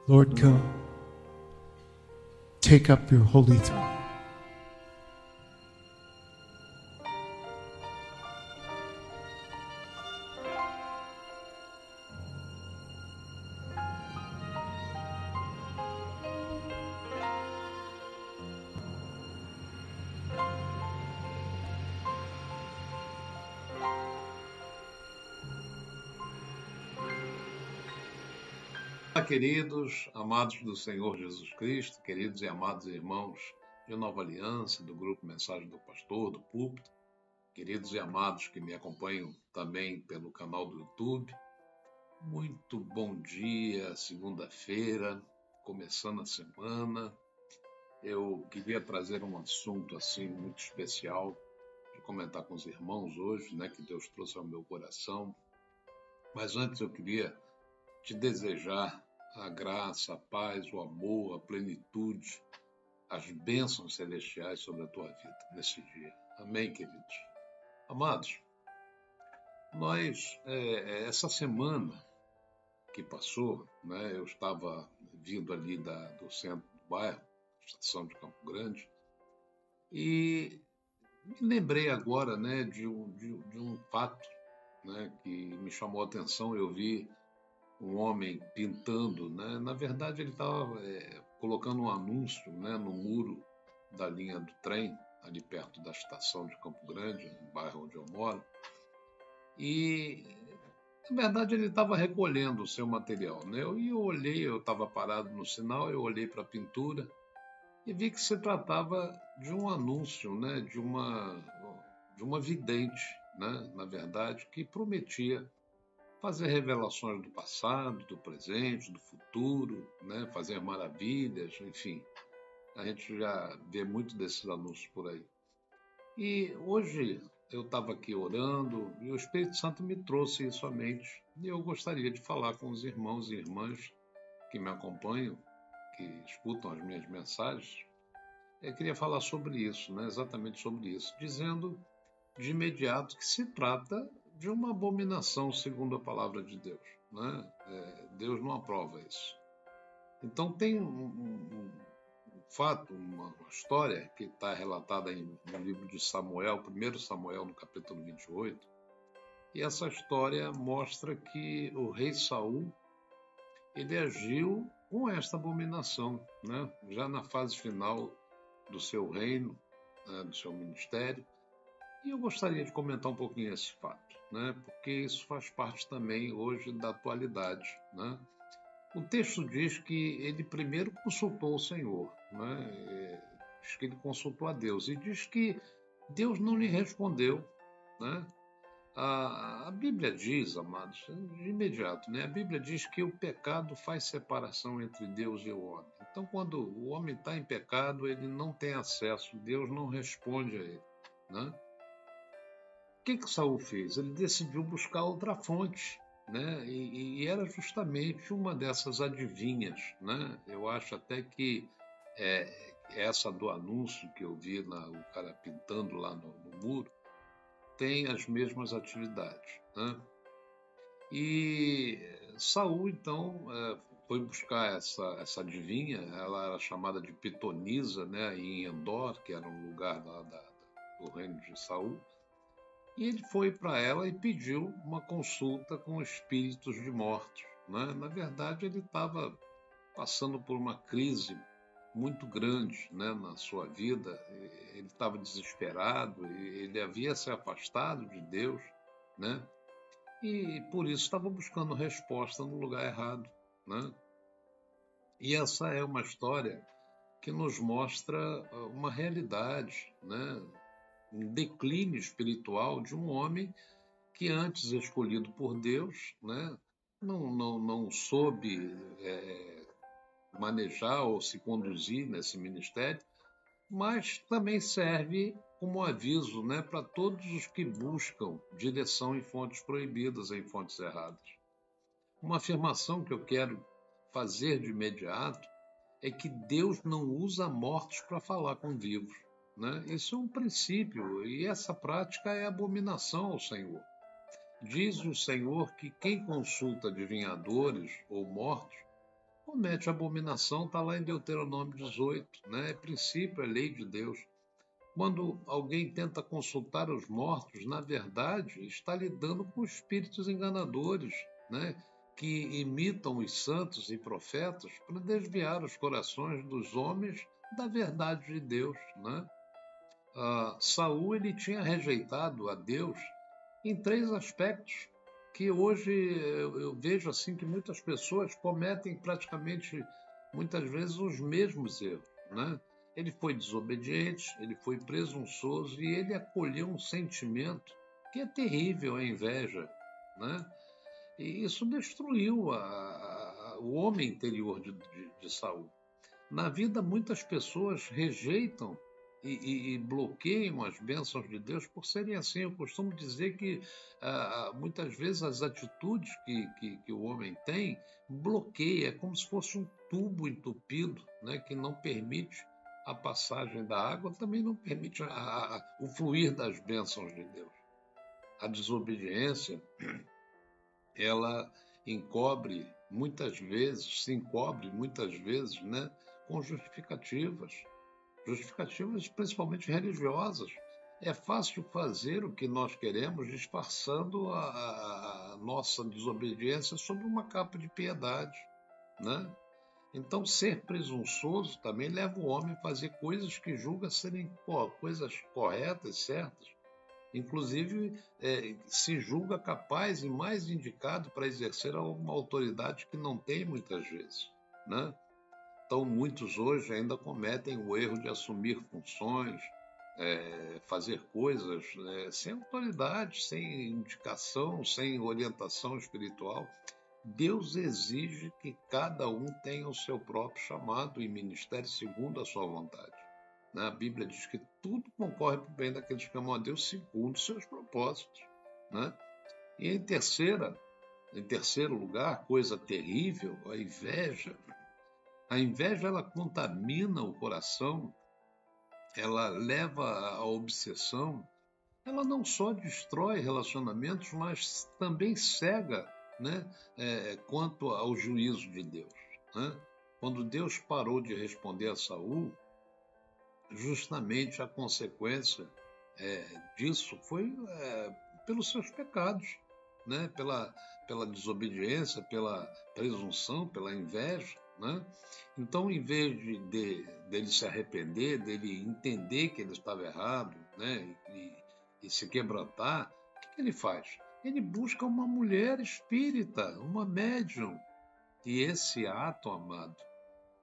Lord, come. Take up your holy throne. Olá, queridos, amados do Senhor Jesus Cristo, queridos e amados irmãos de Nova Aliança, do grupo Mensagem do Pastor, do Púlpito, queridos e amados que me acompanham também pelo canal do YouTube. Muito bom dia, segunda-feira, começando a semana. Eu queria trazer um assunto assim muito especial de comentar com os irmãos hoje, que Deus trouxe ao meu coração. Mas antes eu queria te desejar a graça, a paz, o amor, a plenitude, as bênçãos celestiais sobre a tua vida nesse dia. Amém, queridos? Amados, nós, essa semana que passou, eu estava vindo ali do centro do bairro, estação de Campo Grande, e me lembrei agora de um fato que me chamou a atenção. Eu vi um homem pintando, na verdade ele estava colocando um anúncio no muro da linha do trem, ali perto da estação de Campo Grande, no bairro onde eu moro, e na verdade ele estava recolhendo o seu material. Eu olhei, eu estava parado no sinal, eu olhei para a pintura e vi que se tratava de um anúncio, de uma vidente, na verdade, que prometia fazer revelações do passado, do presente, do futuro, fazer maravilhas, enfim. A gente já vê muito desses anúncios por aí. E hoje eu estava aqui orando e o Espírito Santo me trouxe isso à mente. E eu gostaria de falar com os irmãos e irmãs que me acompanham, que escutam as minhas mensagens. Eu queria falar sobre isso, exatamente sobre isso, dizendo de imediato que se trata de uma abominação segundo a palavra de Deus. Deus não aprova isso. Então tem um fato, uma história que está relatada no livro de Samuel, 1 Samuel, no capítulo 28, e essa história mostra que o rei Saul, ele agiu com esta abominação, já na fase final do seu reino, do seu ministério. E eu gostaria de comentar um pouquinho esse fato, porque isso faz parte também hoje da atualidade. O texto diz que ele primeiro consultou o Senhor, diz que ele consultou a Deus, e diz que Deus não lhe respondeu. A Bíblia diz, amados, de imediato, a Bíblia diz que o pecado faz separação entre Deus e o homem. Então, quando o homem está em pecado, ele não tem acesso, Deus não responde a ele. O que Saul fez? Ele decidiu buscar outra fonte, e era justamente uma dessas adivinhas. Eu acho até que essa do anúncio que eu vi, o cara pintando lá no muro, tem as mesmas atividades. E Saul, então, foi buscar essa adivinha. Ela era chamada de Pitonisa, em Endor, que era um lugar lá do reino de Saul. E ele foi para ela e pediu uma consulta com espíritos de mortos. Na verdade, ele estava passando por uma crise muito grande na sua vida. Ele estava desesperado, ele havia se afastado de Deus, e por isso estava buscando resposta no lugar errado. E essa é uma história que nos mostra uma realidade, um declínio espiritual de um homem que antes escolhido por Deus, não soube manejar ou se conduzir nesse ministério, mas também serve como aviso para todos os que buscam direção em fontes proibidas, em fontes erradas. Uma afirmação que eu quero fazer de imediato é que Deus não usa mortos para falar com vivos. Isso é um princípio, e essa prática é abominação ao Senhor. Diz o Senhor que quem consulta adivinhadores ou mortos comete abominação, está lá em Deuteronômio 18, né? É princípio, é lei de Deus. Quando alguém tenta consultar os mortos, na verdade, está lidando com espíritos enganadores, né? Que imitam os santos e profetas para desviar os corações dos homens da verdade de Deus, né? Saul ele tinha rejeitado a Deus em três aspectos que hoje eu vejo assim que muitas pessoas cometem praticamente muitas vezes os mesmos erros, né? Ele foi desobediente, ele foi presunçoso e ele acolheu um sentimento que é terrível, a inveja, né? E isso destruiu o homem interior de Saul. Na vida, muitas pessoas rejeitam e bloqueiam as bênçãos de Deus por serem assim. Eu costumo dizer que muitas vezes as atitudes que o homem tem bloqueia, é como se fosse um tubo entupido, né, que não permite a passagem da água, também não permite o fluir das bênçãos de Deus. A desobediência, ela se encobre muitas vezes, né, com justificativas principalmente religiosas. É fácil fazer o que nós queremos disfarçando a nossa desobediência sob uma capa de piedade, né? Então, ser presunçoso também leva o homem a fazer coisas que julga serem coisas corretas, certas. Inclusive, se julga capaz e mais indicado para exercer uma autoridade que não tem muitas vezes, né? Então, muitos hoje ainda cometem o erro de assumir funções, fazer coisas sem autoridade, sem indicação, sem orientação espiritual. Deus exige que cada um tenha o seu próprio chamado e ministério segundo a sua vontade, né? A Bíblia diz que tudo concorre para o bem daqueles que amam a Deus segundo os seus propósitos, né? E em terceiro lugar, coisa terrível, a inveja. A inveja ela contamina o coração, ela leva à obsessão, ela não só destrói relacionamentos, mas também cega, né, quanto ao juízo de Deus, né? Quando Deus parou de responder a Saul, justamente a consequência disso foi pelos seus pecados, né? Pela desobediência, pela presunção, pela inveja, né? Então, em vez dele se arrepender, dele entender que ele estava errado, né? E se quebrantar, o que ele faz? Ele busca uma mulher espírita, uma médium. E esse ato, amado,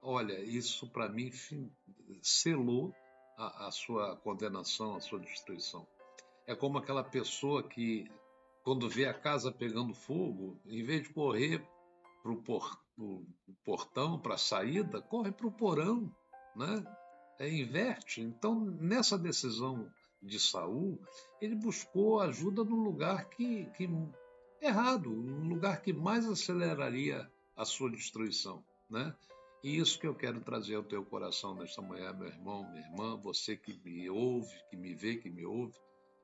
olha, isso para mim selou a sua condenação, a sua destruição. É como aquela pessoa que, quando vê a casa pegando fogo, em vez de correr para o portão, para a saída, corre para o porão, né? Inverte. Então, nessa decisão de Saul, ele buscou ajuda no lugar que errado, no lugar que mais aceleraria a sua destruição, né? E isso que eu quero trazer ao teu coração nesta manhã, meu irmão, minha irmã, você que me ouve, que me vê, que me ouve.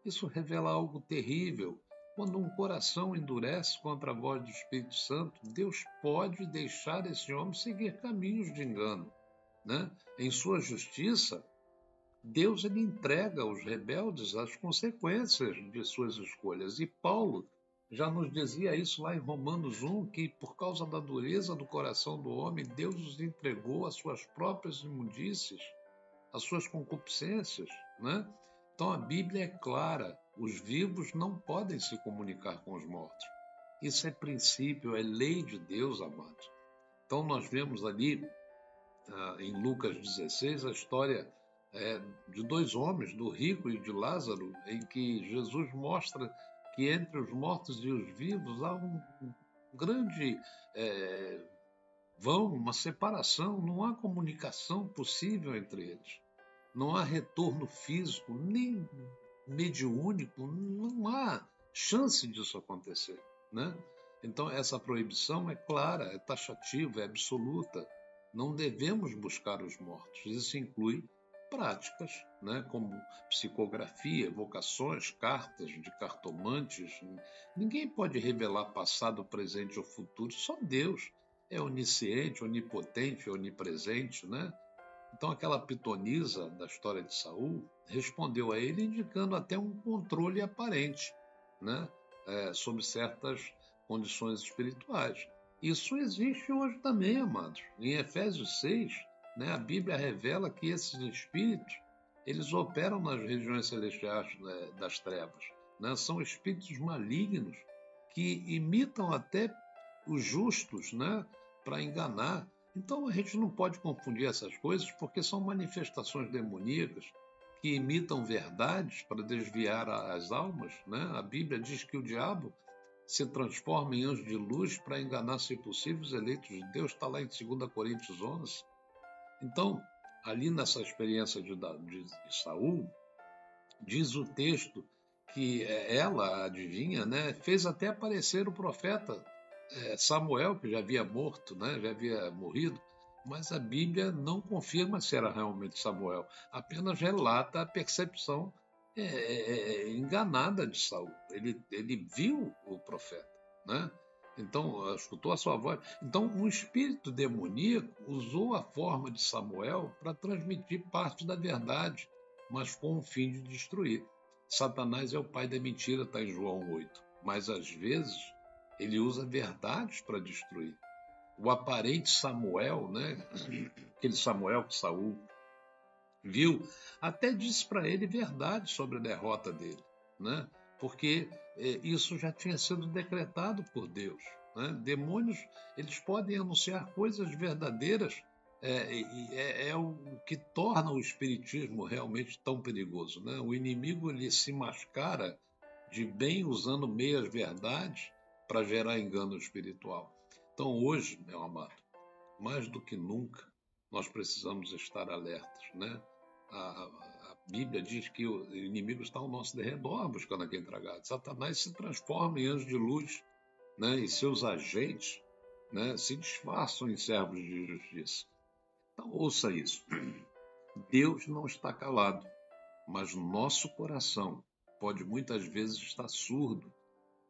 Isso revela algo terrível. Quando um coração endurece contra a voz do Espírito Santo, Deus pode deixar esse homem seguir caminhos de engano, né? Em sua justiça, Deus ele entrega aos rebeldes as consequências de suas escolhas. E Paulo já nos dizia isso lá em Romanos 1, que por causa da dureza do coração do homem, Deus os entregou às suas próprias imundícies, às suas concupiscências, né? Então a Bíblia é clara, os vivos não podem se comunicar com os mortos. Isso é princípio, é lei de Deus, amados. Então nós vemos ali em Lucas 16 a história de dois homens, do rico e de Lázaro, em que Jesus mostra que entre os mortos e os vivos há um grande vão, uma separação, não há comunicação possível entre eles. Não há retorno físico, nem mediúnico, não há chance disso acontecer, né? Então, essa proibição é clara, é taxativa, é absoluta. Não devemos buscar os mortos. Isso inclui práticas, né, como psicografia, evocações, cartas de cartomantes. Ninguém pode revelar passado, presente ou futuro, só Deus. é onisciente, onipotente, onipresente, né? Então aquela pitonisa da história de Saul respondeu a ele indicando até um controle aparente, né? Sobre certas condições espirituais. Isso existe hoje também, amados. Em Efésios 6, né, a Bíblia revela que esses espíritos eles operam nas regiões celestiais, né, das trevas, né? São espíritos malignos que imitam até os justos, né, para enganar. Então a gente não pode confundir essas coisas porque são manifestações demoníacas que imitam verdades para desviar as almas, né? A Bíblia diz que o diabo se transforma em anjo de luz para enganar, se possível, os eleitos de Deus, está lá em 2 Coríntios 11. Então, ali nessa experiência de Saul, diz o texto que ela, a adivinha, né, fez até aparecer o profeta Samuel, que já havia morto, né, já havia morrido, mas a Bíblia não confirma se era realmente Samuel, apenas relata a percepção enganada de Saul. Ele viu o profeta, né? Então, escutou a sua voz. Então, um espírito demoníaco usou a forma de Samuel para transmitir parte da verdade, mas com o fim de destruir. Satanás é o pai da mentira, está em João 8. Mas, às vezes, ele usa verdades para destruir. O aparente Samuel, né? Aquele Samuel que Saul viu, até disse para ele verdade sobre a derrota dele, né? Porque isso já tinha sido decretado por Deus, né? Demônios, eles podem anunciar coisas verdadeiras, é o que torna o espiritismo realmente tão perigoso, né? O inimigo, ele se mascara de bem usando meias verdades para gerar engano espiritual. Então hoje, meu amado, mais do que nunca, nós precisamos estar alertas, né? A Bíblia diz que o inimigo está ao nosso derredor buscando a quem tragar. Satanás se transforma em anjo de luz, né? E seus agentes, né, se disfarçam em servos de justiça. Então ouça isso. Deus não está calado, mas nosso coração pode muitas vezes estar surdo.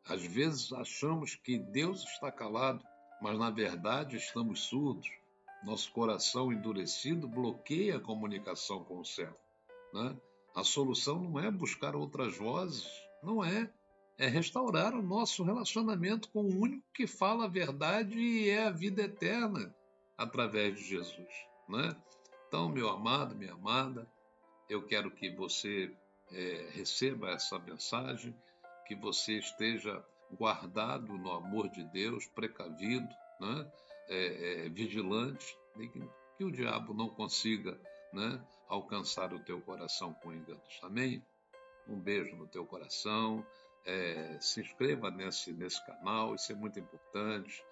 Às vezes achamos que Deus está calado, mas na verdade estamos surdos. Nosso coração endurecido bloqueia a comunicação com o céu, né? A solução não é buscar outras vozes, não é. É restaurar o nosso relacionamento com o único que fala a verdade e é a vida eterna através de Jesus, né? Então, meu amado, minha amada, eu quero que você receba essa mensagem, que você esteja guardado no amor de Deus, precavido, né? Vigilante, e que o diabo não consiga, né, alcançar o teu coração com enganos. Amém? Um beijo no teu coração. Se inscreva nesse canal, isso é muito importante.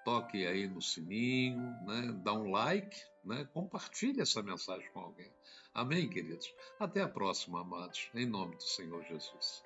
Toque aí no sininho, né? Dá um like, né? Compartilhe essa mensagem com alguém. Amém, queridos? Até a próxima, amados. Em nome do Senhor Jesus.